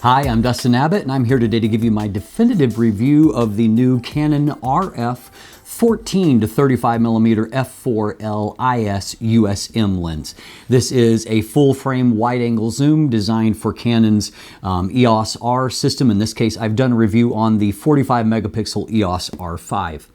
Hi, I'm Dustin Abbott, and I'm here today to give you my definitive review of the new Canon RF 14-35mm F4L IS USM lens. This is a full-frame wide-angle zoom designed for Canon's EOS R system. In this case, I've done a review on the 45-megapixel EOS R5.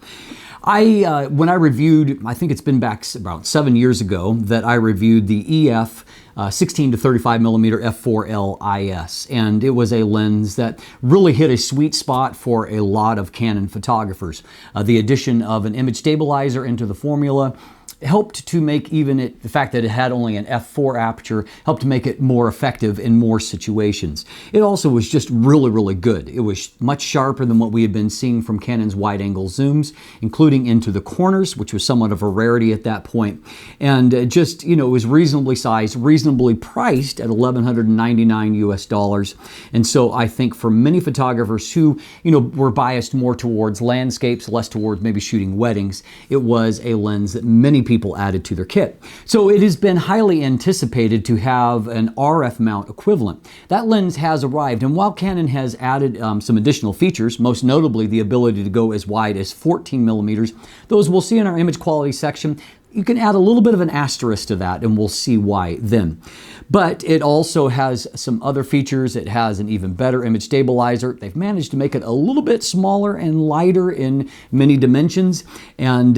When I reviewed, I think it's been back about 7 years ago, that I reviewed the EF 16-35mm F4L IS, and it was a lens that really hit a sweet spot for a lot of Canon photographers. The addition of an image stabilizer into the formula helped to make the fact that it had only an f4 aperture, helped to make it more effective in more situations. It also was just really good. It was much sharper than what we had been seeing from Canon's wide-angle zooms, including into the corners, which was somewhat of a rarity at that point. And it was reasonably sized, reasonably priced at $1,199 US. And so I think for many photographers who, were biased more towards landscapes, less towards maybe shooting weddings, it was a lens that many people added to their kit. So it has been highly anticipated to have an RF mount equivalent. That lens has arrived, and while Canon has added some additional features, most notably the ability to go as wide as 14 millimeters, those we'll see in our image quality section, you can add a little bit of an asterisk to that, and we'll see why then. But it also has some other features. It has an even better image stabilizer. They've managed to make it a little bit smaller and lighter in many dimensions. And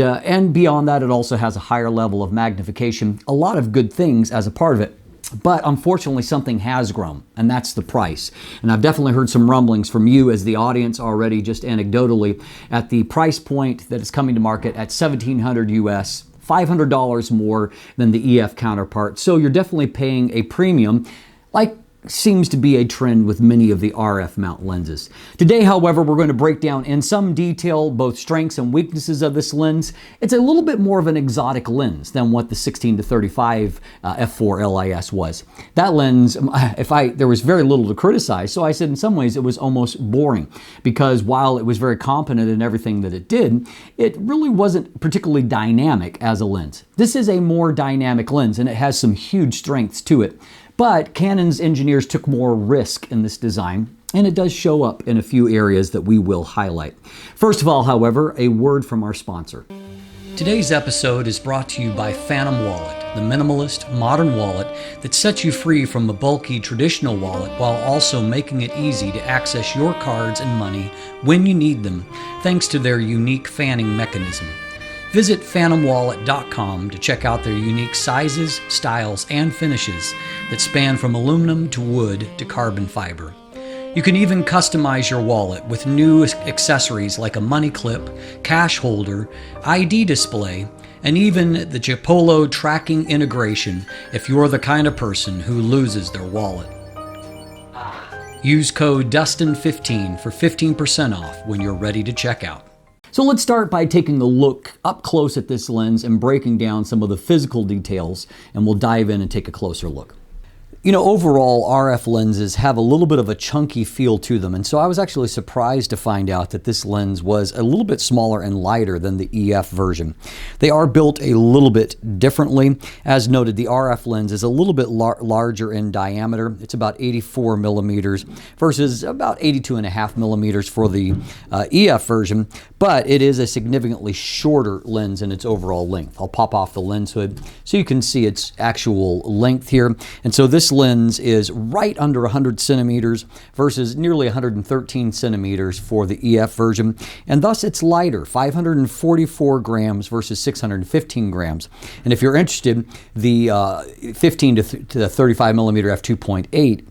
beyond that, it also has a higher level of magnification. A lot of good things as a part of it. But unfortunately, something has grown, and that's the price. And I've definitely heard some rumblings from you as the audience already, just anecdotally, at the price point that is coming to market at $1,700 US. $500 more than the EF counterpart. So you're definitely paying a premium, like seems to be a trend with many of the RF mount lenses. Today, however, we're going to break down in some detail both strengths and weaknesses of this lens. It's a little bit more of an exotic lens than what the 16-35 f4L IS was. That lens, there was very little to criticize, so I said in some ways it was almost boring, because while it was very competent in everything that it did, it really wasn't particularly dynamic as a lens. This is a more dynamic lens, and it has some huge strengths to it. But Canon's engineers took more risk in this design, and it does show up in a few areas that we will highlight. First of all, however, a word from our sponsor. Today's episode is brought to you by Phantom Wallet, the minimalist, modern wallet that sets you free from a bulky traditional wallet while also making it easy to access your cards and money when you need them, thanks to their unique fanning mechanism. Visit phantomwallet.com to check out their unique sizes, styles, and finishes that span from aluminum to wood to carbon fiber. You can even customize your wallet with new accessories like a money clip, cash holder, ID display, and even the Chipolo tracking integration if you're the kind of person who loses their wallet. Use code DUSTIN15 for 15% off when you're ready to check out. So let's start by taking a look up close at this lens and breaking down some of the physical details, and we'll dive in and take a closer look. Overall, RF lenses have a little bit of a chunky feel to them, and so I was actually surprised to find out that this lens was a little bit smaller and lighter than the EF version. They are built a little bit differently. As noted, the RF lens is a little bit larger in diameter. It's about 84 millimeters versus about 82.5 millimeters for the EF version, but it is a significantly shorter lens in its overall length. I'll pop off the lens hood so you can see its actual length here. And so this lens is right under 100 centimeters versus nearly 113 centimeters for the EF version, and thus it's lighter, 544 grams versus 615 grams. And if you're interested, the 15 to 35 millimeter f2.8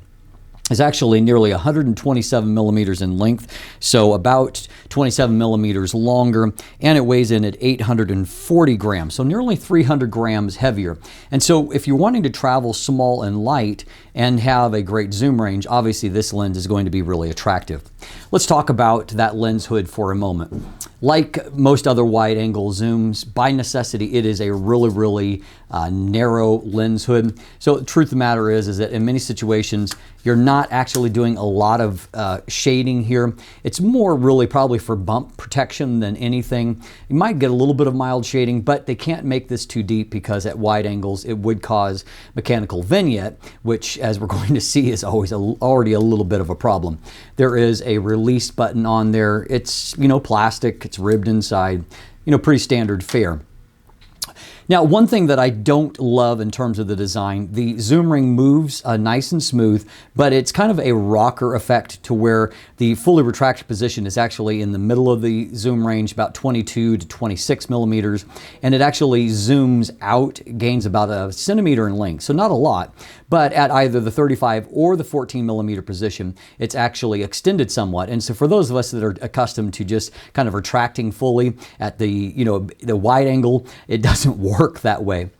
is actually nearly 127 millimeters in length, so about 27 millimeters longer, and it weighs in at 840 grams, so nearly 300 grams heavier. And so if you're wanting to travel small and light and have a great zoom range, obviously this lens is going to be really attractive. Let's talk about that lens hood for a moment. Like most other wide-angle zooms, by necessity, it is a really narrow lens hood. So the truth of the matter is that in many situations, you're not actually doing a lot of shading here. It's more really probably for bump protection than anything. You might get a little bit of mild shading, but they can't make this too deep because at wide angles, it would cause mechanical vignette, which, as we're going to see, is always already a little bit of a problem. There is a release button on there. It's, you know, plastic, it's ribbed inside, you know, pretty standard fare. Now, one thing that I don't love in terms of the design, the zoom ring moves nice and smooth, but it's kind of a rocker effect to where the fully retracted position is actually in the middle of the zoom range, about 22 to 26 millimeters, and it actually zooms out, gains about a centimeter in length, so not a lot, but at either the 35 or the 14 millimeter position, it's actually extended somewhat. And so for those of us that are accustomed to just kind of retracting fully at the, you know, the wide angle, it doesn't work that way.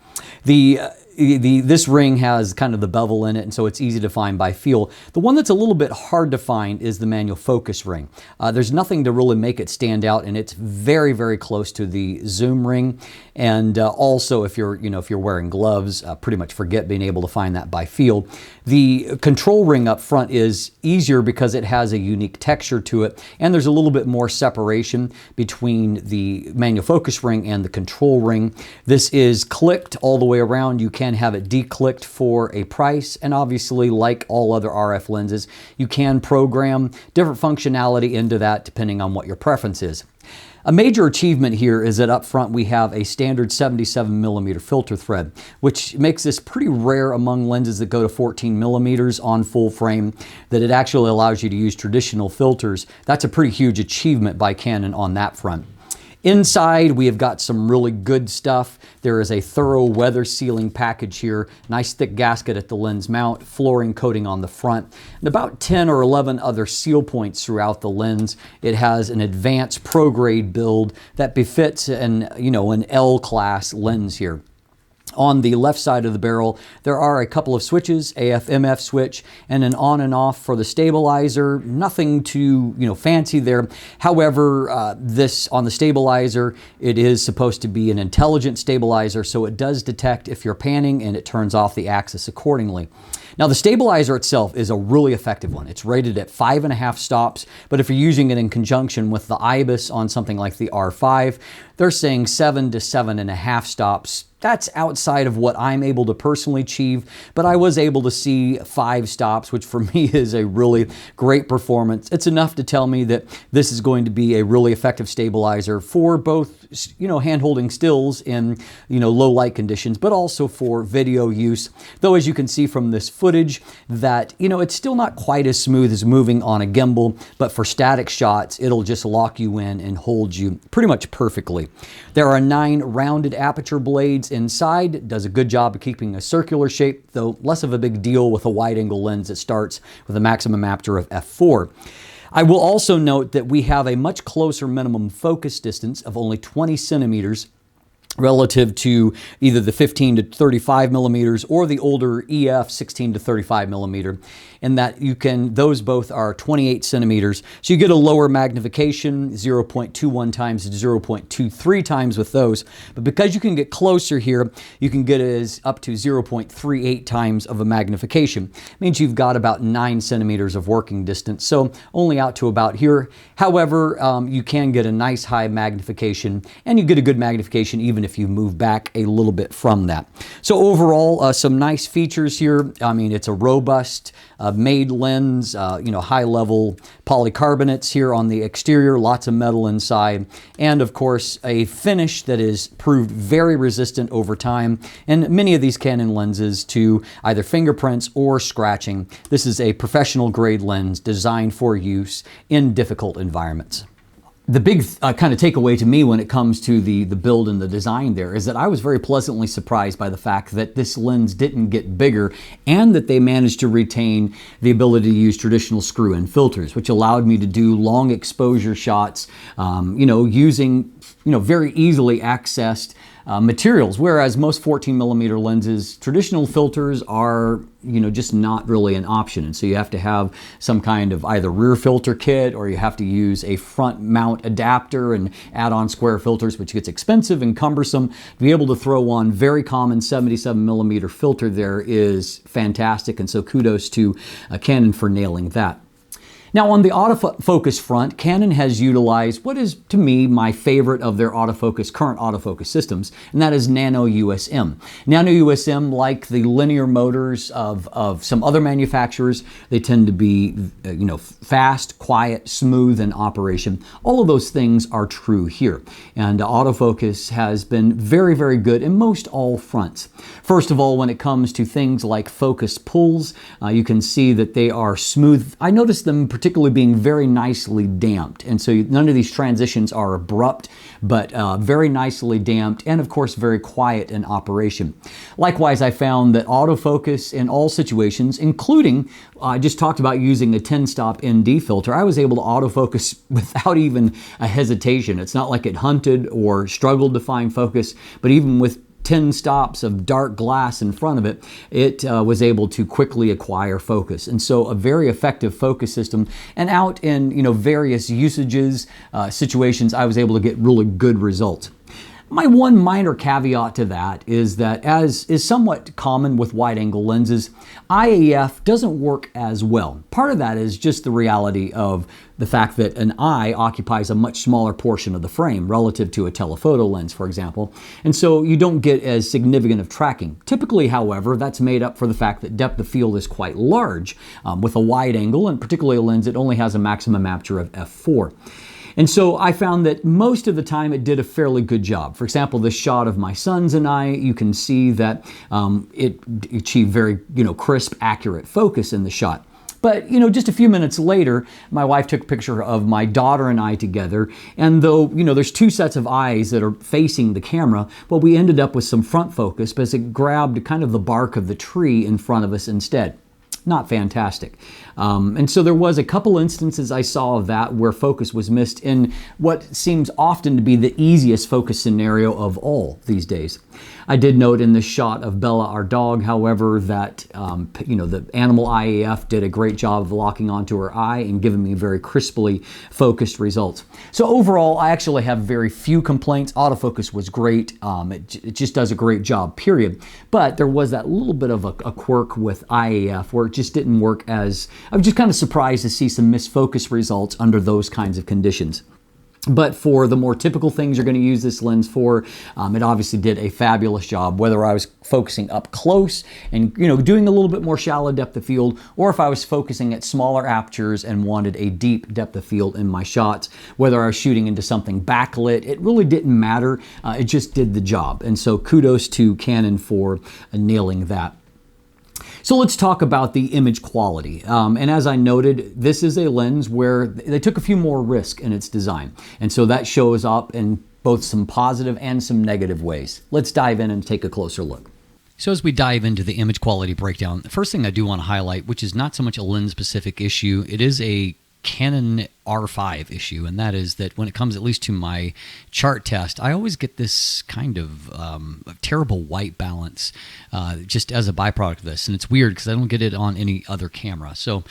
This ring has kind of the bevel in it, and so it's easy to find by feel. The one that's a little bit hard to find is the manual focus ring. There's nothing to really make it stand out, and it's very, very close to the zoom ring. And also, if you're wearing gloves, pretty much forget being able to find that by feel. The control ring up front is easier because it has a unique texture to it, and there's a little bit more separation between the manual focus ring and the control ring. This is clicked all the way around. You can have it declicked for a price, and obviously, like all other RF lenses, you can program different functionality into that depending on what your preference is. A major achievement here is that up front we have a standard 77 millimeter filter thread, which makes this pretty rare among lenses that go to 14 millimeters on full frame, that it actually allows you to use traditional filters. That's a pretty huge achievement by Canon on that front. Inside, we have got some really good stuff. There is a thorough weather sealing package here, nice thick gasket at the lens mount, flooring coating on the front, and about 10 or 11 other seal points throughout the lens. It has an advanced pro grade build that befits an L class lens here. On the left side of the barrel, there are a couple of switches, AF/MF switch, and an on and off for the stabilizer. Nothing too, fancy there. However, this on the stabilizer, it is supposed to be an intelligent stabilizer, so it does detect if you're panning and it turns off the axis accordingly. Now, the stabilizer itself is a really effective one. It's rated at 5.5 stops, but if you're using it in conjunction with the IBIS on something like the R5, they're saying 7 to 7.5 stops. That's outside of what I'm able to personally achieve, but I was able to see 5 stops, which for me is a really great performance. It's enough to tell me that this is going to be a really effective stabilizer for both, hand-holding stills in, low light conditions, but also for video use. Though, as you can see from this footage, that, it's still not quite as smooth as moving on a gimbal, but for static shots, it'll just lock you in and hold you pretty much perfectly. There are 9 rounded aperture blades inside. It does a good job of keeping a circular shape, though less of a big deal with a wide-angle lens that starts with a maximum aperture of f4. I will also note that we have a much closer minimum focus distance of only 20 centimeters relative to either the 15 to 35 millimeters or the older EF 16 to 35 millimeter, in that those both are 28 centimeters. So you get a lower magnification, 0.21 times to 0.23 times with those. But because you can get closer here, you can get as up to 0.38 times of a magnification. It means you've got about 9 centimeters of working distance, so only out to about here. However, you can get a nice high magnification, and you get a good magnification even if you move back a little bit from that. So overall, some nice features here. I mean, it's a robust made lens, high-level polycarbonates here on the exterior, lots of metal inside, and of course a finish that is proved very resistant over time, and many of these Canon lenses to either fingerprints or scratching. This is a professional grade lens designed for use in difficult environments. The big kind of takeaway to me when it comes to the build and the design there is that I was very pleasantly surprised by the fact that this lens didn't get bigger and that they managed to retain the ability to use traditional screw-in filters, which allowed me to do long exposure shots, using very easily accessed materials, whereas most 14 millimeter lenses, traditional filters are just not really an option. And so you have to have some kind of either rear filter kit, or you have to use a front mount adapter and add on square filters, which gets expensive and cumbersome. To be able to throw on very common 77mm filter there is fantastic. And so kudos to Canon for nailing that. Now on the autofocus front, Canon has utilized what is, to me, my favorite of their current autofocus systems, and that is Nano USM. Nano USM, like the linear motors of some other manufacturers, they tend to be fast, quiet, smooth in operation. All of those things are true here. And autofocus has been very, very good in most all fronts. First of all, when it comes to things like focus pulls, you can see that they are smooth. I noticed them particularly being very nicely damped. And so none of these transitions are abrupt, but very nicely damped, and of course very quiet in operation. Likewise, I found that autofocus in all situations, including, I just talked about using a 10-stop ND filter, I was able to autofocus without even a hesitation. It's not like it hunted or struggled to find focus, but even with 10 stops of dark glass in front of it, it was able to quickly acquire focus. And so a very effective focus system, and out in various usages, situations, I was able to get really good results. My one minor caveat to that is that, as is somewhat common with wide-angle lenses, IAF doesn't work as well. Part of that is just the reality of the fact that an eye occupies a much smaller portion of the frame relative to a telephoto lens, for example, and so you don't get as significant of tracking. Typically, however, that's made up for the fact that depth of field is quite large with a wide angle, and particularly a lens that only has a maximum aperture of f4. And so I found that most of the time it did a fairly good job. For example, this shot of my sons and I, you can see that it achieved very crisp, accurate focus in the shot. But, just a few minutes later, my wife took a picture of my daughter and I together, and though, there's two sets of eyes that are facing the camera, well, we ended up with some front focus because it grabbed kind of the bark of the tree in front of us instead. Not fantastic. And so there was a couple instances I saw of that where focus was missed in what seems often to be the easiest focus scenario of all these days. I did note in this shot of Bella, our dog, however, that the animal IAF did a great job of locking onto her eye and giving me very crisply focused results. So overall, I actually have very few complaints. Autofocus was great. It just does a great job, period. But there was that little bit of a quirk with IAF where it just didn't work as... I was just kind of surprised to see some misfocus results under those kinds of conditions. But for the more typical things you're going to use this lens for, it obviously did a fabulous job, whether I was focusing up close and doing a little bit more shallow depth of field, or if I was focusing at smaller apertures and wanted a deep depth of field in my shots, whether I was shooting into something backlit, it really didn't matter. It just did the job. And so kudos to Canon for nailing that. So let's talk about the image quality. And as I noted, this is a lens where they took a few more risk in its design. And so that shows up in both some positive and some negative ways. Let's dive in and take a closer look. So as we dive into the image quality breakdown, the first thing I do want to highlight, which is not so much a lens-specific issue, it is a Canon R5 issue, and that is that when it comes at least to my chart test, I always get this kind of terrible white balance just as a byproduct of this. And it's weird because I don't get it on any other camera. So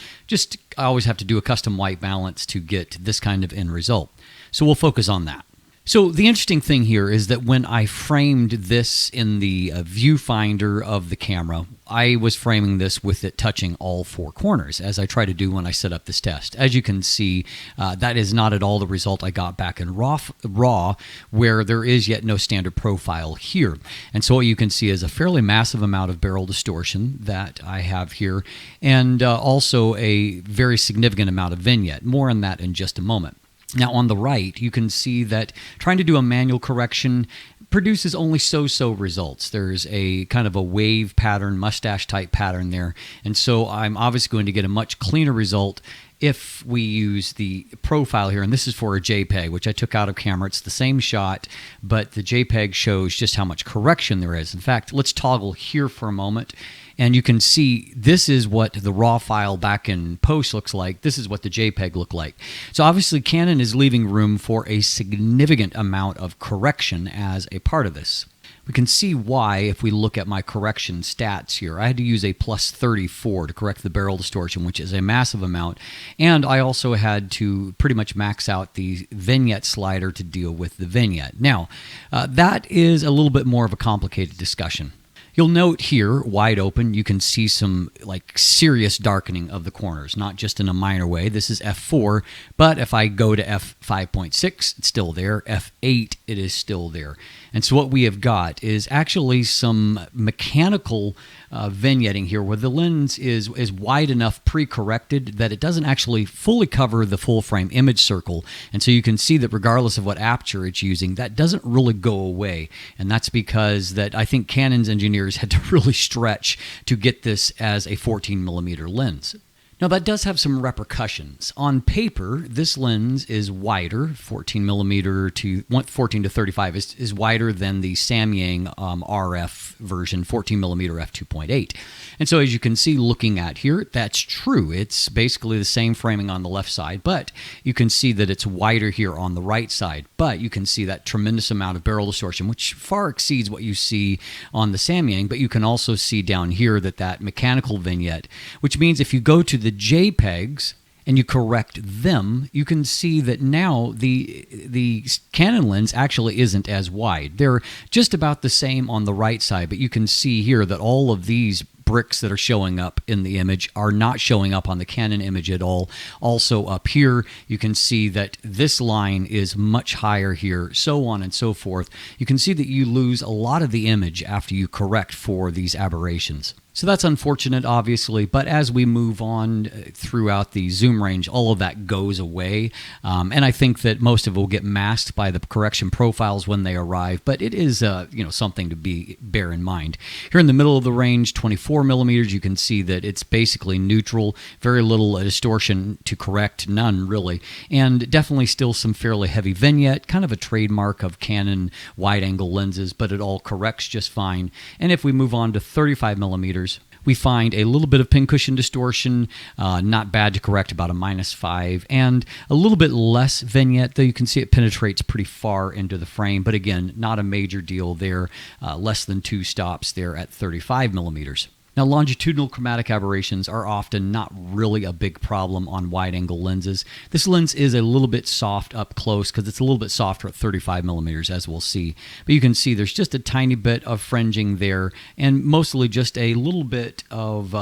I always have to do a custom white balance to get this kind of end result. So we'll focus on that. So the interesting thing here is that when I framed this in the viewfinder of the camera, I was framing this with it touching all four corners, as I try to do when I set up this test. As you can see, that is not at all the result I got back in RAW, where there is yet no standard profile here. And so what you can see is a fairly massive amount of barrel distortion that I have here, and also a very significant amount of vignette. More on that in just a moment. Now on the right, you can see that trying to do a manual correction produces only so-so results. There's a kind of a wave pattern, mustache type pattern there. And so I'm obviously going to get a much cleaner result if we use the profile here. And this is for a JPEG, which I took out of camera. It's the same shot, but the JPEG shows just how much correction there is. In fact, let's toggle here for a moment. And you can see this is what the raw file back in post looks like. This is what the JPEG looked like. So obviously Canon is leaving room for a significant amount of correction as a part of this. We can see why if we look at my correction stats here. I had to use a plus 34 to correct the barrel distortion, which is a massive amount. And I also had to pretty much max out the vignette slider to deal with the vignette. Now, that is a little bit more of a complicated discussion. You'll note here, wide open, you can see some like serious darkening of the corners, not just in a minor way. This is f4, but if I go to f5.6, it's still there. f8, it is still there. And so what we have got is actually some mechanical vignetting here where the lens is wide enough pre-corrected that it doesn't actually fully cover the full frame image circle. And so you can see that regardless of what aperture it's using, that doesn't really go away. And that's because that I think Canon's engineers had to really stretch to get this as a 14mm lens. Now that does have some repercussions. On paper, this lens is wider, 14mm to 14 to 35 is wider than the Samyang RF version, 14mm f2.8. And so as you can see looking at here, that's true. It's basically the same framing on the left side, but you can see that it's wider here on the right side. But you can see that tremendous amount of barrel distortion, which far exceeds what you see on the Samyang, but you can also see down here that mechanical vignette, which means if you go to the JPEGs and you correct them, you can see that now the Canon lens actually isn't as wide. They're just about the same on the right side, but you can see here that all of these bricks that are showing up in the image are not showing up on the Canon image at all. Also up here, you can see that this line is much higher here, so on and so forth. You can see that you lose a lot of the image after you correct for these aberrations. So that's unfortunate, obviously, but as we move on throughout the zoom range, all of that goes away. And I think that most of it will get masked by the correction profiles when they arrive, but it is something to bear in mind. Here in the middle of the range, 24mm, you can see that it's basically neutral, very little distortion to correct, none really, and definitely still some fairly heavy vignette, kind of a trademark of Canon wide-angle lenses, but it all corrects just fine. And if we move on to 35mm, we find a little bit of pincushion distortion, not bad to correct, about a -5, and a little bit less vignette, though you can see it penetrates pretty far into the frame, but again, not a major deal there, less than 2 stops there at 35mm. Now, longitudinal chromatic aberrations are often not really a big problem on wide-angle lenses. This lens is a little bit soft up close because it's a little bit softer at 35mm, as we'll see. But you can see there's just a tiny bit of fringing there, and mostly just a little bit of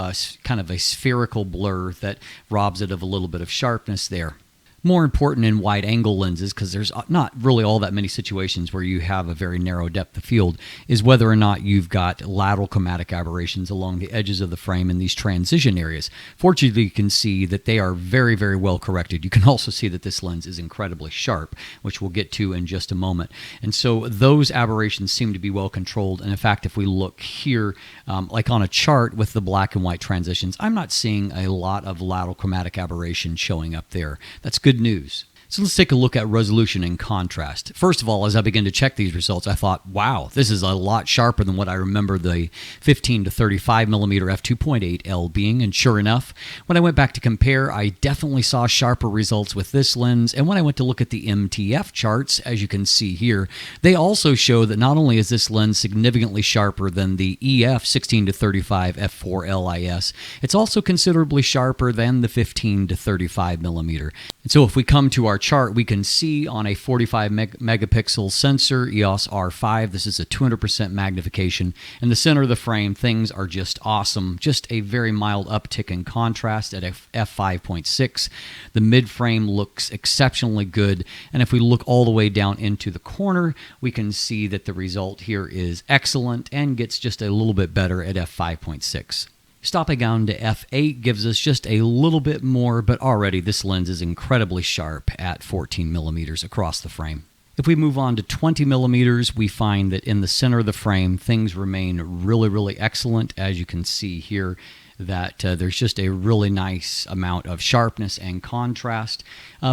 kind of a spherical blur that robs it of a little bit of sharpness there. More important in wide-angle lenses, because there's not really all that many situations where you have a very narrow depth of field, is whether or not you've got lateral chromatic aberrations along the edges of the frame in these transition areas. Fortunately, you can see that they are very, very well corrected. You can also see that this lens is incredibly sharp, which we'll get to in just a moment. And so those aberrations seem to be well controlled. And in fact, if we look here, like on a chart with the black and white transitions, I'm not seeing a lot of lateral chromatic aberration showing up there. That's good news. So let's take a look at resolution and contrast. First of all, as I began to check these results, I thought, wow, this is a lot sharper than what I remember the 15 to 35mm f2.8L being. And sure enough, when I went back to compare, I definitely saw sharper results with this lens. And when I went to look at the MTF charts, as you can see here, they also show that not only is this lens significantly sharper than the EF 16 to 35 f4L IS, it's also considerably sharper than the 15 to 35mm. And so if we come to our chart, we can see on a 45 megapixel sensor, EOS R5, this is a 200% magnification. In the center of the frame, things are just awesome. Just a very mild uptick in contrast at f5.6. The mid frame looks exceptionally good. And if we look all the way down into the corner, we can see that the result here is excellent and gets just a little bit better at f5.6. Stopping down to f8 gives us just a little bit more, but already this lens is incredibly sharp at 14mm across the frame. If we move on to 20mm, we find that in the center of the frame, things remain really, really excellent, as you can see here. that there's just a really nice amount of sharpness and contrast.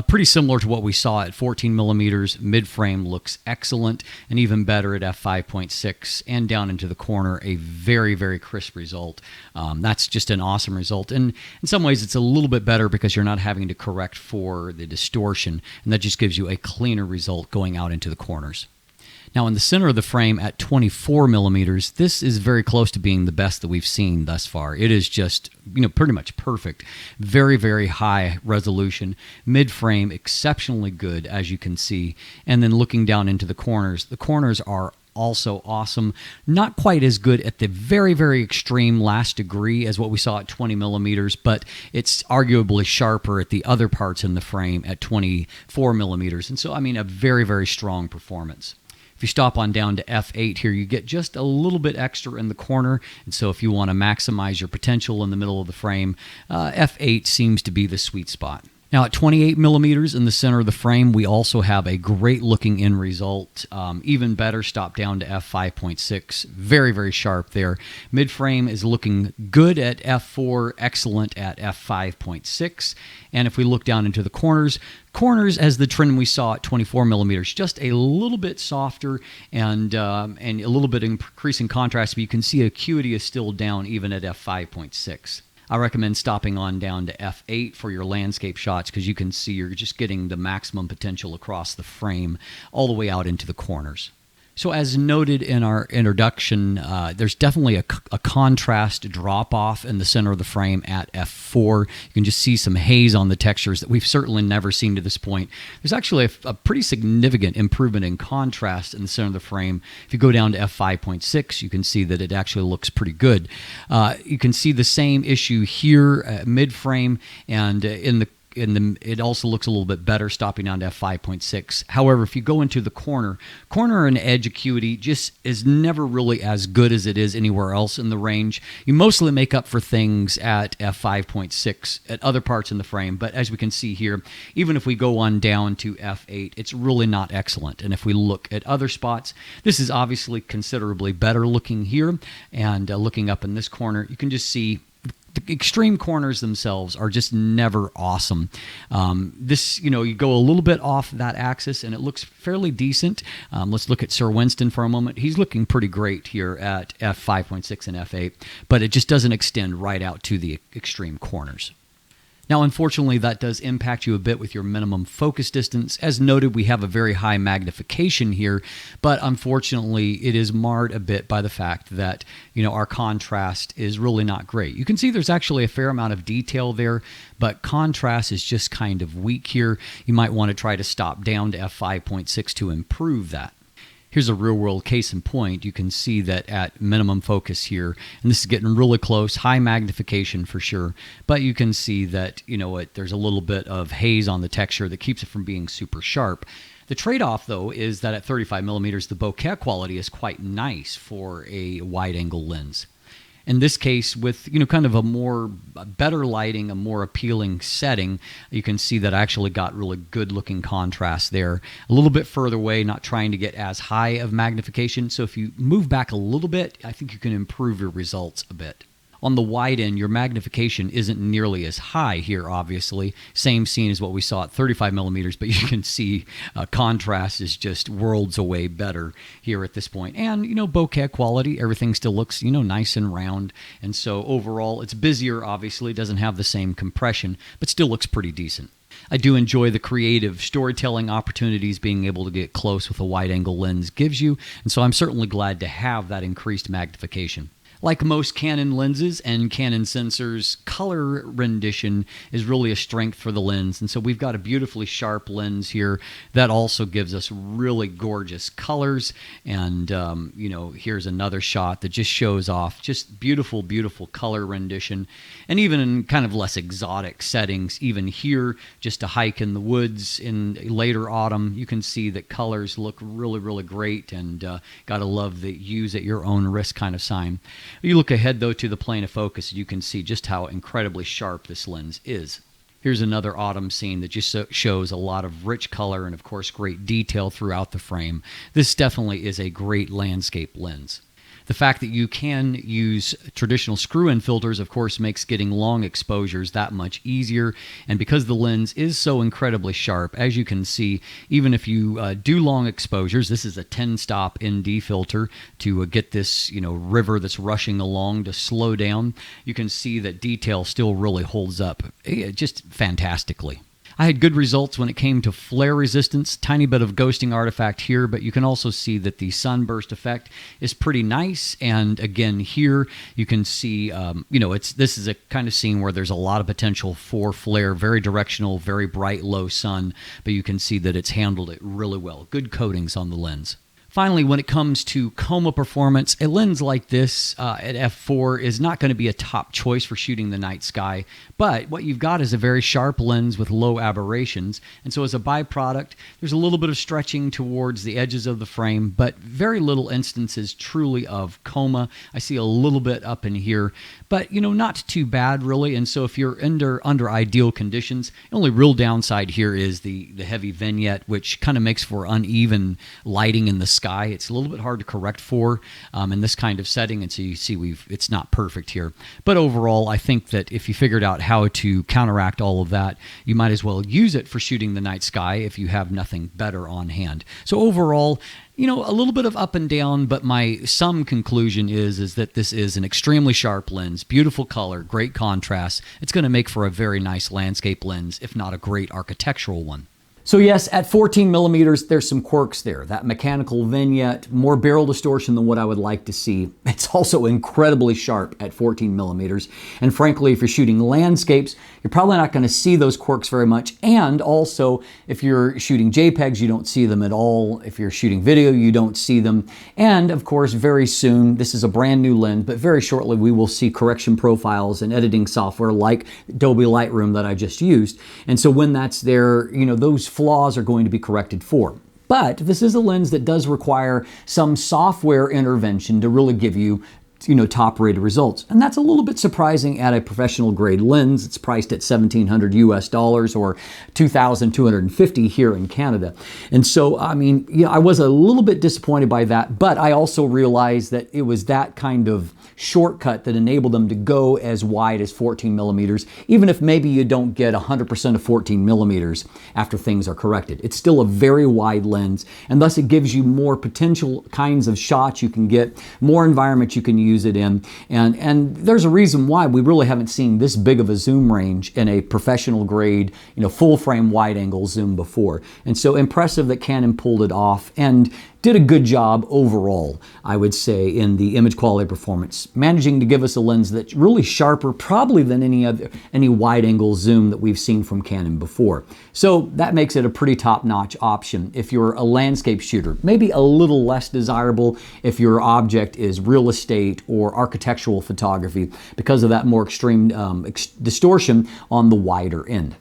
Pretty similar to what we saw at 14 millimeters. Mid-frame looks excellent, and even better at f5.6, and down into the corner, a very, very crisp result. That's just an awesome result. And in some ways, it's a little bit better because you're not having to correct for the distortion, and that just gives you a cleaner result going out into the corners. Now, in the center of the frame at 24 millimeters, this is very close to being the best that we've seen thus far. It is just, pretty much perfect. Very, very high resolution. Mid-frame, exceptionally good, as you can see. And then looking down into the corners are also awesome. Not quite as good at the very, very extreme last degree as what we saw at 20 millimeters, but it's arguably sharper at the other parts in the frame at 24 millimeters. And so, a very, very strong performance. If you stop on down to f8 here, you get just a little bit extra in the corner. And so if you want to maximize your potential in the middle of the frame, f8 seems to be the sweet spot. Now at 28 millimeters in the center of the frame, we also have a great looking end result. Even better, stop down to f5.6. Very, very sharp there. Mid-frame is looking good at f4, excellent at f5.6. And if we look down into the corners as the trend we saw at 24 millimeters, just a little bit softer and a little bit increasing contrast, but you can see acuity is still down even at f5.6. I recommend stopping on down to f8 for your landscape shots because you can see you're just getting the maximum potential across the frame all the way out into the corners. So as noted in our introduction, there's definitely a contrast drop-off in the center of the frame at f4. You can just see some haze on the textures that we've certainly never seen to this point. There's actually a pretty significant improvement in contrast in the center of the frame. If you go down to f5.6, you can see that it actually looks pretty good. You can see the same issue here mid-frame, and it also looks a little bit better stopping down to f5.6. However, if you go into the corner and edge acuity just is never really as good as it is anywhere else in the range. You mostly make up for things at f5.6 at other parts in the frame, but as we can see here, even if we go on down to f8, it's really not excellent. And if we look at other spots, this is obviously considerably better looking here, and looking up in this corner, you can just see the extreme corners themselves are just never awesome. You go a little bit off that axis and it looks fairly decent. Let's look at Sir Winston for a moment. He's looking pretty great here at f5.6 and f8, but it just doesn't extend right out to the extreme corners. Now, unfortunately, that does impact you a bit with your minimum focus distance. As noted, we have a very high magnification here, but unfortunately, it is marred a bit by the fact that, our contrast is really not great. You can see there's actually a fair amount of detail there, but contrast is just kind of weak here. You might want to try to stop down to f5.6 to improve that. Here's a real-world case in point. You can see that at minimum focus here, and this is getting really close, high magnification for sure, but you can see that, there's a little bit of haze on the texture that keeps it from being super sharp. The trade-off, though, is that at 35 millimeters, the bokeh quality is quite nice for a wide-angle lens. In this case, with kind of a better lighting, a more appealing setting, you can see that I actually got really good looking contrast there. A little bit further away, not trying to get as high of magnification. So if you move back a little bit, I think you can improve your results a bit. On the wide end, your magnification isn't nearly as high here, obviously. Same scene as what we saw at 35 millimeters, but you can see contrast is just worlds away better here at this point. And, bokeh quality, everything still looks, nice and round. And so overall, it's busier, obviously, doesn't have the same compression, but still looks pretty decent. I do enjoy the creative storytelling opportunities being able to get close with a wide-angle lens gives you, and so I'm certainly glad to have that increased magnification. Like most Canon lenses and Canon sensors, color rendition is really a strength for the lens. And so we've got a beautifully sharp lens here that also gives us really gorgeous colors. And, here's another shot that just shows off just beautiful, beautiful color rendition. And even in kind of less exotic settings, even here, just a hike in the woods in later autumn, you can see that colors look really, really great. And got to love the use at your own risk kind of sign. You look ahead, though, to the plane of focus, you can see just how incredibly sharp this lens is. Here's another autumn scene that just shows a lot of rich color and, of course, great detail throughout the frame. This definitely is a great landscape lens. The fact that you can use traditional screw-in filters, of course, makes getting long exposures that much easier. And because the lens is so incredibly sharp, as you can see, even if you do long exposures, this is a 10-stop ND filter to get this, river that's rushing along to slow down. You can see that detail still really holds up just fantastically. I had good results when it came to flare resistance, tiny bit of ghosting artifact here, but you can also see that the sunburst effect is pretty nice. And again, here you can see, this is a kind of scene where there's a lot of potential for flare, very directional, very bright, low sun, but you can see that it's handled it really well. Good coatings on the lens. Finally, when it comes to coma performance, a lens like this at f4 is not going to be a top choice for shooting the night sky, but what you've got is a very sharp lens with low aberrations, and so as a byproduct, there's a little bit of stretching towards the edges of the frame, but very little instances truly of coma. I see a little bit up in here, but not too bad really, and so if you're under ideal conditions, the only real downside here is the heavy vignette, which kind of makes for uneven lighting in the sky. It's a little bit hard to correct for in this kind of setting, and so you see it's not perfect here. But overall, I think that if you figured out how to counteract all of that, you might as well use it for shooting the night sky if you have nothing better on hand. So overall, a little bit of up and down, but my sum conclusion is that this is an extremely sharp lens, beautiful color, great contrast. It's going to make for a very nice landscape lens, if not a great architectural one. So yes, at 14 millimeters, there's some quirks there. That mechanical vignette, more barrel distortion than what I would like to see. It's also incredibly sharp at 14 millimeters. And frankly, if you're shooting landscapes, you're probably not going to see those quirks very much. And also, if you're shooting JPEGs, you don't see them at all. If you're shooting video, you don't see them. And of course, very soon, this is a brand new lens, but very shortly, we will see correction profiles and editing software like Adobe Lightroom that I just used. And so when that's there, those flaws are going to be corrected for. But this is a lens that does require some software intervention to really give you top-rated results. And that's a little bit surprising at a professional grade lens. It's priced at $1,700 US or $2,250 here in Canada. And so, I was a little bit disappointed by that, but I also realized that it was that kind of shortcut that enabled them to go as wide as 14 millimeters, even if maybe you don't get 100% of 14 millimeters after things are corrected. It's still a very wide lens, and thus it gives you more potential kinds of shots you can get, more environments you can use it in, and there's a reason why we really haven't seen this big of a zoom range in a professional grade, full frame wide angle zoom before. And so impressive that Canon pulled it off and did a good job overall, I would say, in the image quality performance, managing to give us a lens that's really sharper probably than any wide angle zoom that we've seen from Canon before. So that makes it a pretty top-notch option if you're a landscape shooter, maybe a little less desirable if your object is real estate or architectural photography because of that more extreme distortion on the wider end.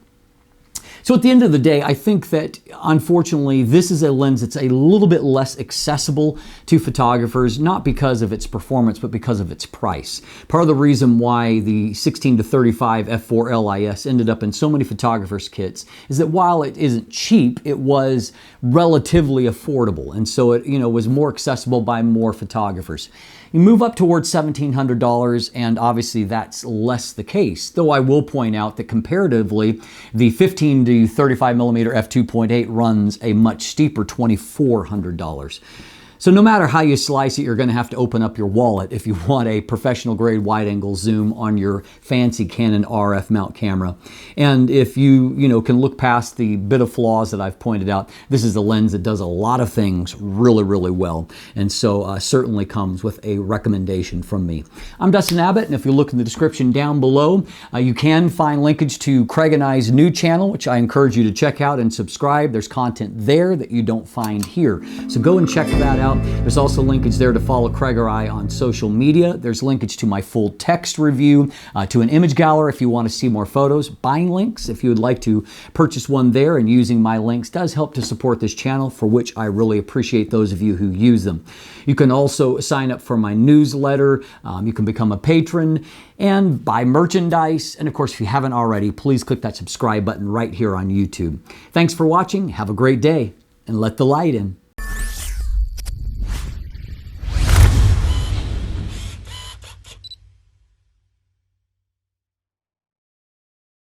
So at the end of the day, I think that unfortunately this is a lens that's a little bit less accessible to photographers, not because of its performance, but because of its price. Part of the reason why the 16-35 F4L IS ended up in so many photographers' kits is that while it isn't cheap, it was relatively affordable, and so it was more accessible by more photographers. You move up towards $1,700 and obviously that's less the case, though I will point out that comparatively the 15-35mm f2.8 runs a much steeper $2,400. So no matter how you slice it, you're going to have to open up your wallet if you want a professional grade wide angle zoom on your fancy Canon RF mount camera. And if you can look past the bit of flaws that I've pointed out, this is a lens that does a lot of things really, really well. And so certainly comes with a recommendation from me. I'm Dustin Abbott, and if you look in the description down below, you can find linkage to Craig and I's new channel, which I encourage you to check out and subscribe. There's content there that you don't find here. So go and check that out. There's also linkage there to follow Craig or I on social media. There's linkage to my full text review, to an image gallery if you want to see more photos, buying links if you would like to purchase one there, and using my links does help to support this channel, for which I really appreciate those of you who use them. You can also sign up for my newsletter. You can become a patron and buy merchandise. And of course, if you haven't already, please click that subscribe button right here on YouTube. Thanks for watching. Have a great day and let the light in.